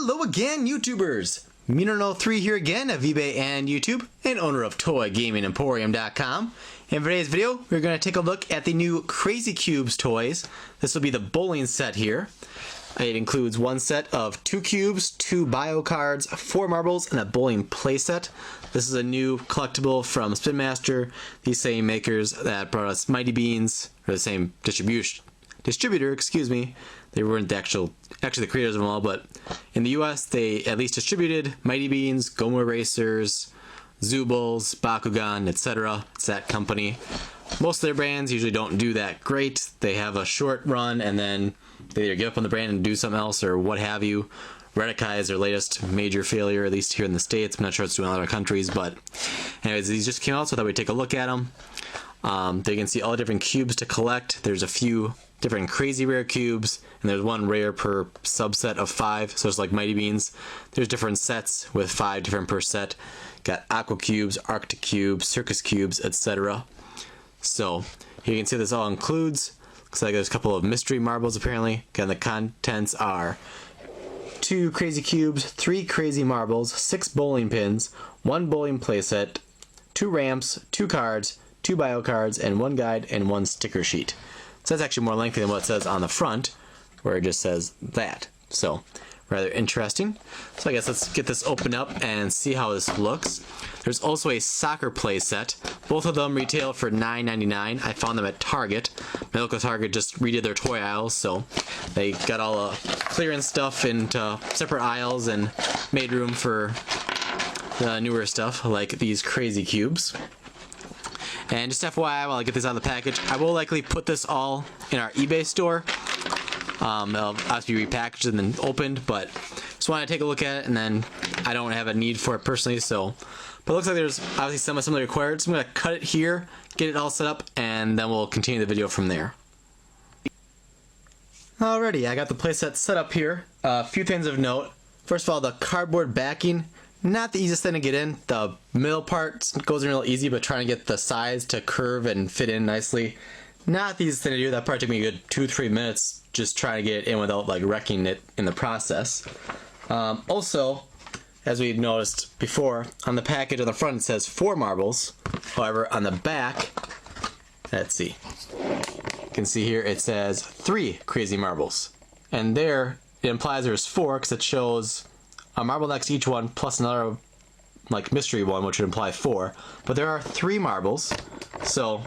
Hello again, YouTubers! Mino03 here again of eBay and YouTube, and owner of ToyGamingEmporium.com. In today's video, we're going to take a look at the new Crazy Cubes toys. This will be the bowling set here. It includes one set of 2 cubes, 2 bio cards, 4 marbles, and a bowling playset. This is a new collectible from Spin Master, these same makers that brought us Mighty Beans, or the same distributor, excuse me. They weren't actually the creators of them all, but in the US they at least distributed Mighty Beans, Goma Racers, Zoobles, Bakugan, etc. It's that company. Most of their brands usually don't do that great. They have a short run and then they either give up on the brand and do something else or what have you. Redikai is their latest major failure, at least here in the States. I'm not sure it's doing in other countries, but anyways, these just came out, so I thought we'd take a look at them. There you can see all the different cubes to collect. There's a few different crazy rare cubes, and there's one rare per subset of 5, so it's like Mighty Beans. There's different sets with 5 different per set. Got Aqua Cubes, Arctic Cubes, Circus Cubes, etc. So here you can see this all includes. Looks like there's a couple of mystery marbles apparently. Again, the contents are 2 crazy cubes, 3 crazy marbles, 6 bowling pins, 1 bowling playset, 2 ramps, 2 cards, 2 bio cards, and 1 guide and 1 sticker sheet. So that's actually more lengthy than what it says on the front, where it just says that. So rather interesting. So I guess let's get this opened up and see how this looks. There's also a soccer play set. Both of them retail for $9.99. I found them at Target. My local Target just redid their toy aisles, so they got all the clearance stuff into separate aisles and made room for the newer stuff like these crazy cubes. And just FYI, while I get this out of the package, I will likely put this all in our eBay store. It'll obviously be repackaged and then opened, but just wanted to take a look at it, and then I don't have a need for it personally, so. But it looks like there's obviously some of the required, so I'm going to cut it here, get it all set up, and then we'll continue the video from there. Alrighty, I got the playset set up here. A few things of note. First of all, the cardboard backing. Not the easiest thing to get in. The middle part goes in real easy, but trying to get the sides to curve and fit in nicely, not the easiest thing to do. That probably took me a good 2-3 minutes just trying to get it in without like wrecking it in the process. Also, as we noticed before, on the package on the front it says 4 marbles. However, on the back, let's see, you can see here it says 3 crazy marbles. And there, it implies there's 4 because it shows a marble next to each one, plus another like mystery one, which would imply 4. But there are 3 marbles, so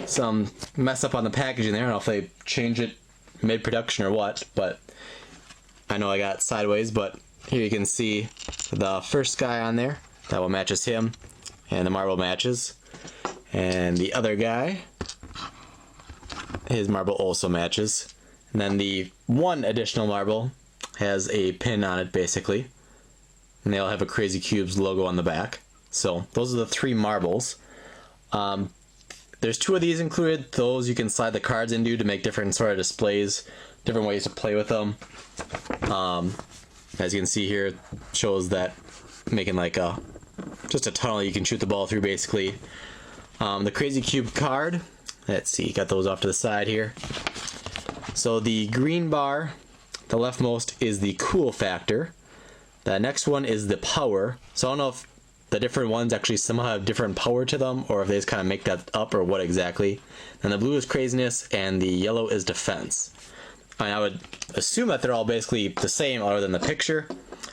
some mess up on the packaging there. I don't know if they change it mid-production or what, but I know I got sideways. But here you can see the first guy on there. That one matches him, and the marble matches. And the other guy, his marble also matches. And then the one additional marble has a pin on it, basically. And they all have a Crazy Cubes logo on the back. So those are the 3 marbles. There's 2 of these included. Those you can slide the cards into to make different sort of displays, different ways to play with them. As you can see here, it shows that making like just a tunnel you can shoot the ball through, basically. The Crazy Cube card, let's see, got those off to the side here. So the green bar, the leftmost, is the cool factor. The next one is the power. So I don't know if the different ones actually somehow have different power to them, or if they just kind of make that up, or what exactly. And the blue is craziness, and the yellow is defense. I would assume that they're all basically the same other than the picture.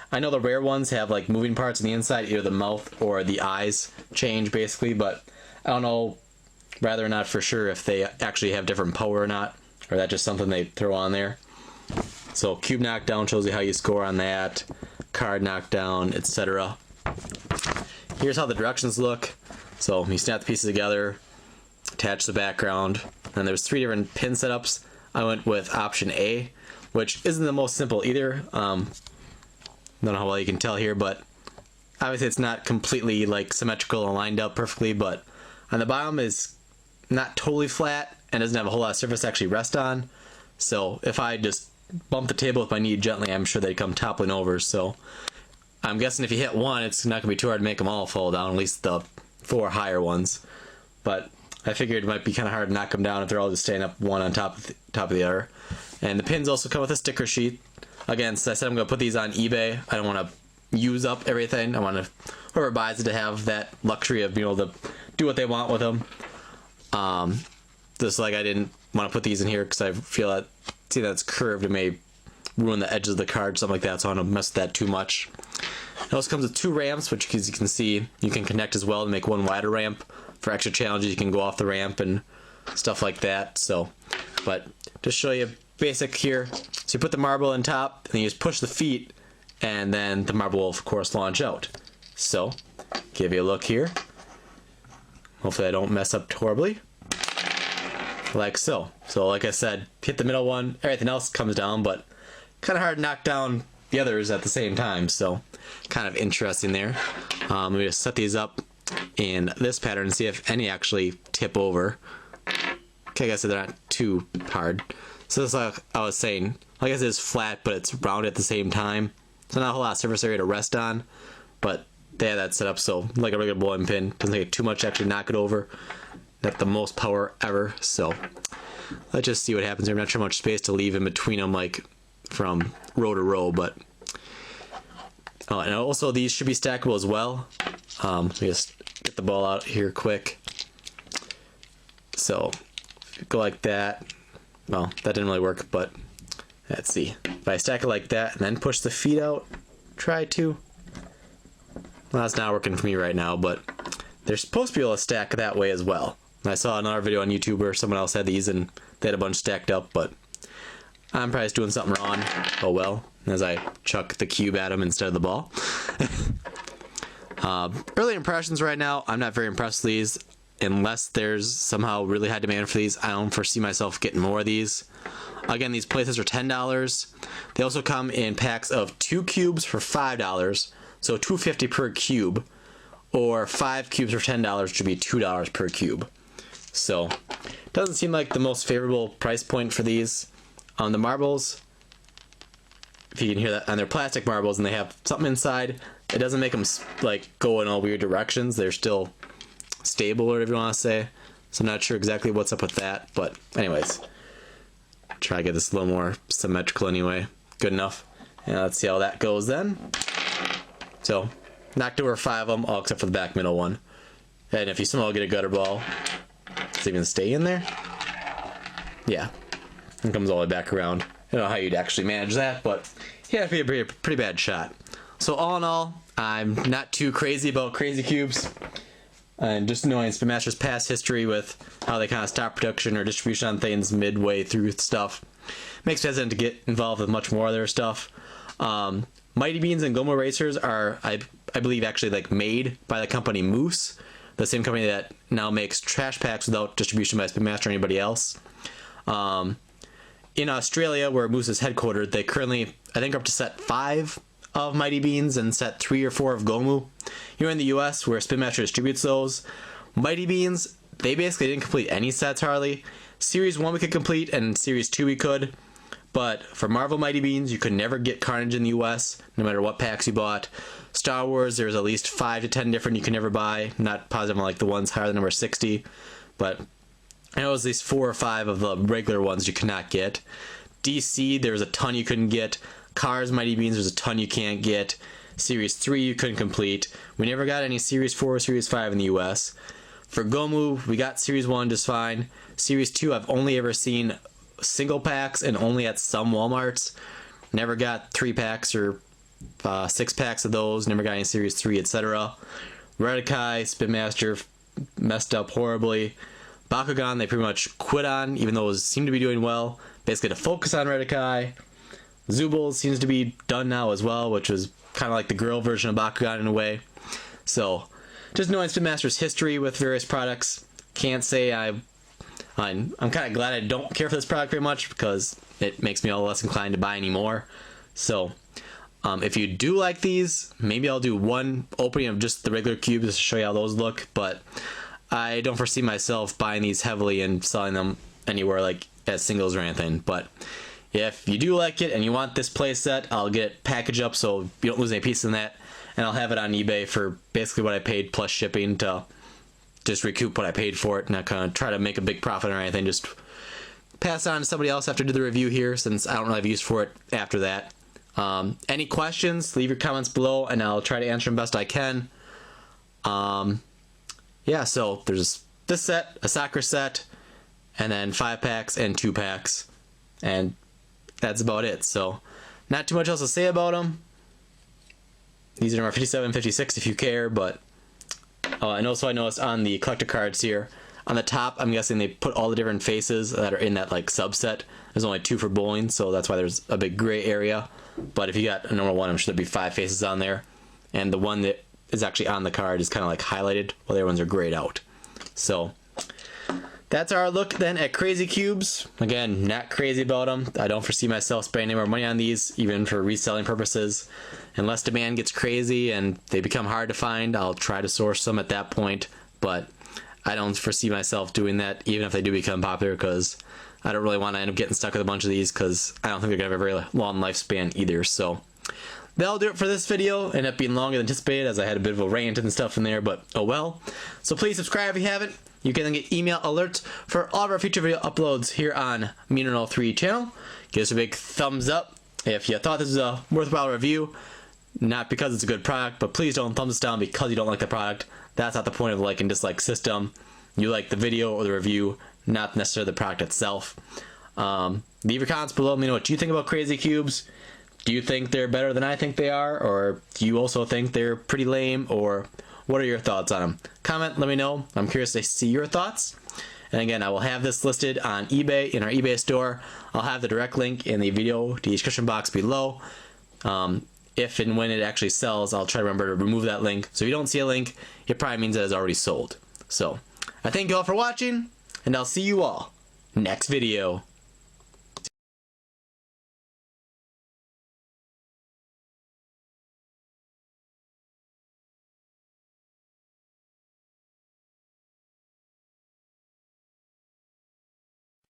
I know the rare ones have like moving parts on the inside, either the mouth or the eyes change basically, but I don't know rather or not for sure if they actually have different power or not, or that's just something they throw on there. So cube knockdown shows you how you score on that, card knockdown, etc. Here's how the directions look. So you snap the pieces together, attach the background, and there's 3 different pin setups. I went with option A, which isn't the most simple either. Don't know how well you can tell here, but obviously it's not completely like symmetrical and lined up perfectly, but on the bottom is not totally flat and doesn't have a whole lot of surface to actually rest on. So if I just bump the table with my knee gently, I'm sure they'd come toppling over. So I'm guessing if you hit one, it's not going to be too hard to make them all fall down, at least the 4 higher ones. But I figured it might be kind of hard to knock them down if they're all just staying up one on top of the other. And the pins also come with a sticker sheet. Again, so I said I'm going to put these on eBay. I don't want to use up everything. I want to, whoever buys it, to have that luxury of being able to do what they want with them. Just like I didn't want to put these in here because I feel that, see that it's curved, it may ruin the edges of the card, something like that, so I don't want to mess with that too much. It also comes with 2 ramps, which as you can see, you can connect as well to make one wider ramp. For extra challenges, you can go off the ramp and stuff like that. So, but just show you basic here. So you put the marble on top, and then you just push the feet, and then the marble will, of course, launch out. So, give you a look here. Hopefully I don't mess up horribly. Like so. So like I said, hit the middle one, everything else comes down, but kind of hard to knock down the others at the same time, so kind of interesting there. Let me just set these up in this pattern and see if any actually tip over. Okay, I guess they're not too hard. So this is like I was saying, like I said, it's flat, but it's round at the same time. So not a whole lot of surface area to rest on, but they have that set up so like a regular bowling pin, doesn't take too much to actually knock it over. Not the most power ever, so let's just see what happens here. I'm not sure how much space to leave in between them, like from row to row, but and also these should be stackable as well. Let me just get the ball out here quick. So go like that. Well, that didn't really work, but let's see. If I stack it like that and then push the feet out, try to. Well, that's not working for me right now, but they're supposed to be able to stack that way as well. I saw another video on YouTube where someone else had these and they had a bunch stacked up, but I'm probably just doing something wrong. Oh well, as I chuck the cube at him instead of the ball. Early impressions right now, I'm not very impressed with these. Unless there's somehow really high demand for these, I don't foresee myself getting more of these. Again, these places are $10. They also come in packs of 2 cubes for $5, so $2.50 per cube, or 5 cubes for $10, which would be $2 per cube. So, doesn't seem like the most favorable price point for these. On the marbles, if you can hear that, on their plastic marbles, and they have something inside, it doesn't make them like go in all weird directions. They're still stable, or whatever you want to say. So I'm not sure exactly what's up with that, but anyways, try to get this a little more symmetrical anyway. Good enough. And let's see how that goes then. So, knocked over 5 of them, all except for the back middle one. And if you somehow get a gutter ball, does it even stay in there? Yeah. It comes all the way back around. I don't know how you'd actually manage that, but yeah, it'd be a pretty bad shot. So all in all, I'm not too crazy about crazy cubes. And just knowing Spin Master's past history with how they kind of stop production or distribution on things midway through stuff makes me hesitant to get involved with much more of their stuff. Mighty Beans and Gomo Racers are, I believe, actually like made by the company Moose, the same company that now makes trash packs without distribution by Spin Master or anybody else. In Australia, where Moose is headquartered, they currently, I think, are up to set 5 of Mighty Beans and set 3 or 4 of Gomu. Here in the US, where Spin Master distributes those, Mighty Beans, they basically didn't complete any sets hardly. Series 1 we could complete, and Series 2 we could. But for Marvel Mighty Beans, you could never get Carnage in the US, no matter what packs you bought. Star Wars, there's at least 5 to 10 different you can never buy. Not positive on like the ones higher than number 60, but I know it was at least 4 or 5 of the regular ones you could not get. DC, there's a ton you couldn't get. Cars Mighty Beans, there's a ton you can't get. Series 3 you couldn't complete. We never got any Series 4 or Series 5 in the US. For Gomu, we got Series 1 just fine. Series 2, I've only ever seen single packs and only at some Walmarts. Never got 3 packs or 6 packs of those. Never got any Series 3, etc. Redekai, Spin Master messed up horribly. Bakugan, they pretty much quit on, even though it seemed to be doing well. Basically to focus on Redekai. Zoobles seems to be done now as well, which was kind of like the girl version of Bakugan in a way. So, just knowing Spin Master's history with various products, can't say I'm kind of glad I don't care for this product very much because it makes me all less inclined to buy any more. So, if you do like these, maybe I'll do one opening of just the regular cubes to show you how those look, but I don't foresee myself buying these heavily and selling them anywhere like as singles or anything. But if you do like it and you want this playset, I'll get it packaged up so you don't lose any piece in that, and I'll have it on eBay for basically what I paid plus shipping to just recoup what I paid for it, and not kind of try to make a big profit or anything. Just pass it on to somebody else after I do the review here, since I don't really have use for it after that. Any questions, leave your comments below and I'll try to answer them best I can. Yeah, so there's this set, a soccer set, and then 5 packs and 2 packs, and that's about it. So not too much else to say about them. These are number 57 and 56 if you care, but and also I noticed on the collector cards here, on the top, I'm guessing they put all the different faces that are in that like subset. There's only 2 for bowling, so that's why there's a big gray area. But if you got a normal one, I'm sure there'd be 5 faces on there. And the one that is actually on the card is kind of like highlighted, while the other ones are grayed out. So that's our look then at Crazy Cubes. Again, not crazy about them. I don't foresee myself spending any more money on these, even for reselling purposes. Unless demand gets crazy and they become hard to find, I'll try to source some at that point. But I don't foresee myself doing that, even if they do become popular, because I don't really want to end up getting stuck with a bunch of these, because I don't think they're going to have a very long lifespan either. So that'll do it for this video. Ended up being longer than anticipated, as I had a bit of a rant and stuff in there, but oh well. So please subscribe if you haven't. You can then get email alerts for all of our future video uploads here on Meaner03 channel. Give us a big thumbs up if you thought this was a worthwhile review. Not because it's a good product, but please don't thumbs us down because you don't like the product. That's not the point of like and dislike system. You like the video or the review, not necessarily the product itself. Leave your comments below. Let me know what you think about Crazy Cubes. Do you think they're better than I think they are? Or do you also think they're pretty lame? Or what are your thoughts on them? Comment, let me know. I'm curious to see your thoughts. And again, I will have this listed on eBay in our eBay store. I'll have the direct link in the video description box below. If and when it actually sells, I'll try to remember to remove that link. So if you don't see a link, it probably means that it's already sold. So I thank you all for watching, and I'll see you all next video.